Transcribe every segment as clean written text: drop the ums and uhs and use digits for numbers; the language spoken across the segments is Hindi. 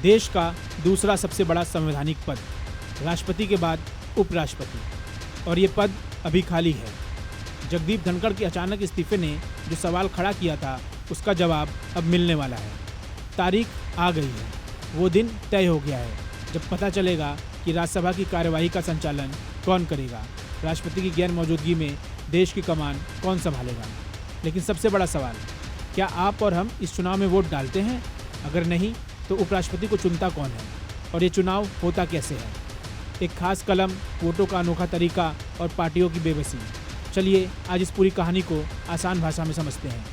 देश का दूसरा सबसे बड़ा संवैधानिक पद, राष्ट्रपति के बाद उपराष्ट्रपति, और ये पद अभी खाली है। जगदीप धनखड़ के अचानक इस्तीफे ने जो सवाल खड़ा किया था उसका जवाब अब मिलने वाला है। तारीख आ गई है, वो दिन तय हो गया है जब पता चलेगा कि राज्यसभा की कार्यवाही का संचालन कौन करेगा, राष्ट्रपति की गैर मौजूदगी में देश की कमान कौन संभालेगा। लेकिन सबसे बड़ा सवाल, क्या आप और हम इस चुनाव में वोट डालते हैं? अगर नहीं तो उपराष्ट्रपति को चुनता कौन है और ये चुनाव होता कैसे है? एक खास कलम, वोटों का अनोखा तरीका और पार्टियों की बेबसी। चलिए आज इस पूरी कहानी को आसान भाषा में समझते हैं।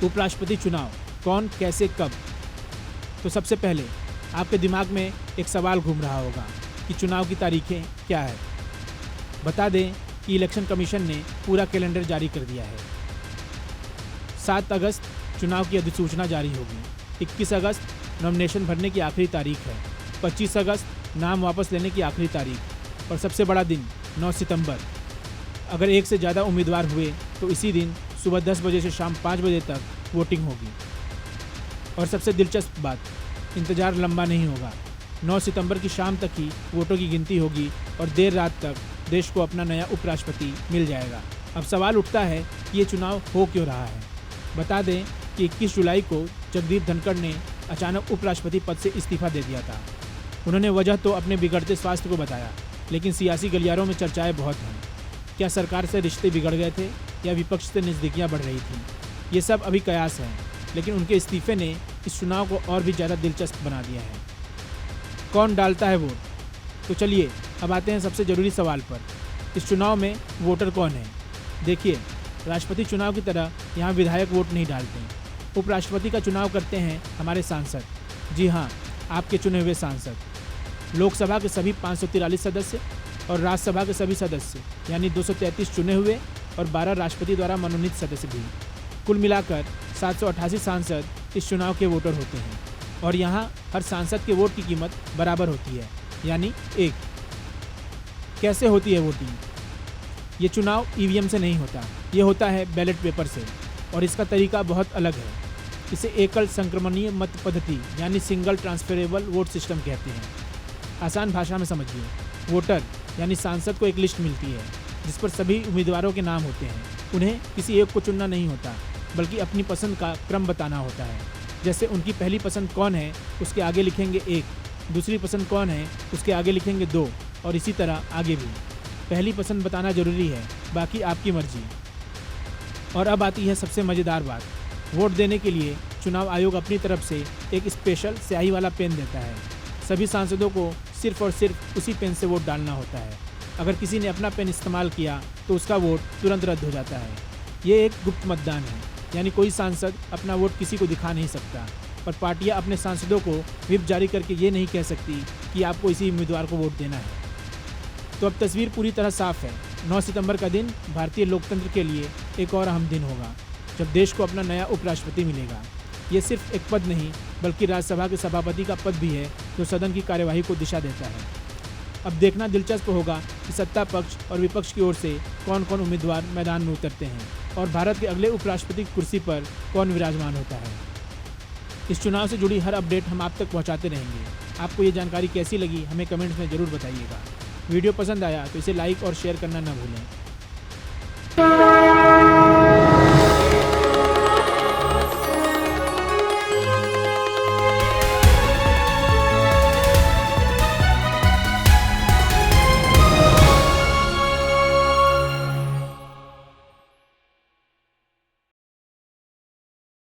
उपराष्ट्रपति चुनाव, कौन, कैसे, कब? तो सबसे पहले आपके दिमाग में एक सवाल घूम रहा होगा कि चुनाव की तारीखें क्या है। बता दें कि इलेक्शन कमीशन ने पूरा कैलेंडर जारी कर दिया है। 7 अगस्त चुनाव की अधिसूचना जारी होगी। 21 अगस्त नॉमिनेशन भरने की आखिरी तारीख है। 25 अगस्त नाम वापस लेने की आखिरी तारीख, और सबसे बड़ा दिन 9 सितंबर। अगर एक से ज़्यादा उम्मीदवार हुए तो इसी दिन सुबह 10 बजे से शाम 5 बजे तक वोटिंग होगी। और सबसे दिलचस्प बात, इंतज़ार लंबा नहीं होगा। 9 सितंबर की शाम तक ही वोटों की गिनती होगी और देर रात तक देश को अपना नया उपराष्ट्रपति मिल जाएगा। अब सवाल उठता है कि ये चुनाव हो क्यों रहा है। बता दें कि 21 जुलाई को जगदीप धनखड़ ने अचानक उपराष्ट्रपति पद से इस्तीफा दे दिया था। उन्होंने वजह तो अपने बिगड़ते स्वास्थ्य को बताया, लेकिन सियासी गलियारों में चर्चाएं बहुत हैं। क्या सरकार से रिश्ते बिगड़ गए थे या विपक्ष से नज़दीकियां बढ़ रही थी? ये सब अभी कयास हैं, लेकिन उनके इस्तीफे ने इस चुनाव को और भी ज़्यादा दिलचस्प बना दिया है। कौन डालता है वोट? तो चलिए अब आते हैं सबसे ज़रूरी सवाल पर। इस चुनाव में वोटर कौन है? देखिए, राष्ट्रपति चुनाव की तरह यहाँ विधायक वोट नहीं डालते। उपराष्ट्रपति का चुनाव करते हैं हमारे सांसद। जी हाँ, आपके चुने हुए सांसद। लोकसभा के सभी 543 सदस्य और राज्यसभा के सभी सदस्य यानी 233 चुने हुए और 12 राष्ट्रपति द्वारा मनोनीत सदस्य भी। कुल मिलाकर 788 सांसद इस चुनाव के वोटर होते हैं और यहाँ हर सांसद के वोट की कीमत बराबर होती है, यानी 1। कैसे होती है वोटिंग? ये चुनाव ईवीएम से नहीं होता, ये होता है बैलेट पेपर से, और इसका तरीका बहुत अलग है। इसे एकल संक्रमणीय मत पद्धति यानी सिंगल ट्रांसफरेबल वोट सिस्टम कहते हैं। आसान भाषा में समझिए, वोटर यानी सांसद को एक लिस्ट मिलती है जिस पर सभी उम्मीदवारों के नाम होते हैं। उन्हें किसी एक को चुनना नहीं होता, बल्कि अपनी पसंद का क्रम बताना होता है। जैसे उनकी पहली पसंद कौन है उसके आगे लिखेंगे 1, दूसरी पसंद कौन है उसके आगे लिखेंगे 2, और इसी तरह आगे भी। पहली पसंद बताना जरूरी है, बाकी आपकी मर्जी। और अब आती है सबसे मज़ेदार बात, वोट देने के लिए चुनाव आयोग अपनी तरफ से एक स्पेशल स्याही वाला पेन देता है। सभी सांसदों को सिर्फ और सिर्फ उसी पेन से वोट डालना होता है। अगर किसी ने अपना पेन इस्तेमाल किया तो उसका वोट तुरंत रद्द हो जाता है। ये एक गुप्त मतदान है, यानी कोई सांसद अपना वोट किसी को दिखा नहीं सकता, और पार्टियां अपने सांसदों को व्हिप जारी करके ये नहीं कह सकती कि आपको इसी उम्मीदवार को वोट देना है। तो अब तस्वीर पूरी तरह साफ है। 9 सितंबर का दिन भारतीय लोकतंत्र के लिए एक और अहम दिन होगा, जब देश को अपना नया उपराष्ट्रपति मिलेगा। ये सिर्फ एक पद नहीं, बल्कि राज्यसभा के सभापति का पद भी है, जो सदन की कार्यवाही को दिशा देता है। अब देखना दिलचस्प होगा कि सत्ता पक्ष और विपक्ष की ओर से कौन कौन उम्मीदवार मैदान में उतरते हैं और भारत के अगले उपराष्ट्रपति की कुर्सी पर कौन विराजमान होता है। इस चुनाव से जुड़ी हर अपडेट हम आप तक पहुंचाते रहेंगे। आपको ये जानकारी कैसी लगी हमें कमेंट्स में ज़रूर बताइएगा। वीडियो पसंद आया तो इसे लाइक और शेयर करना न भूलें।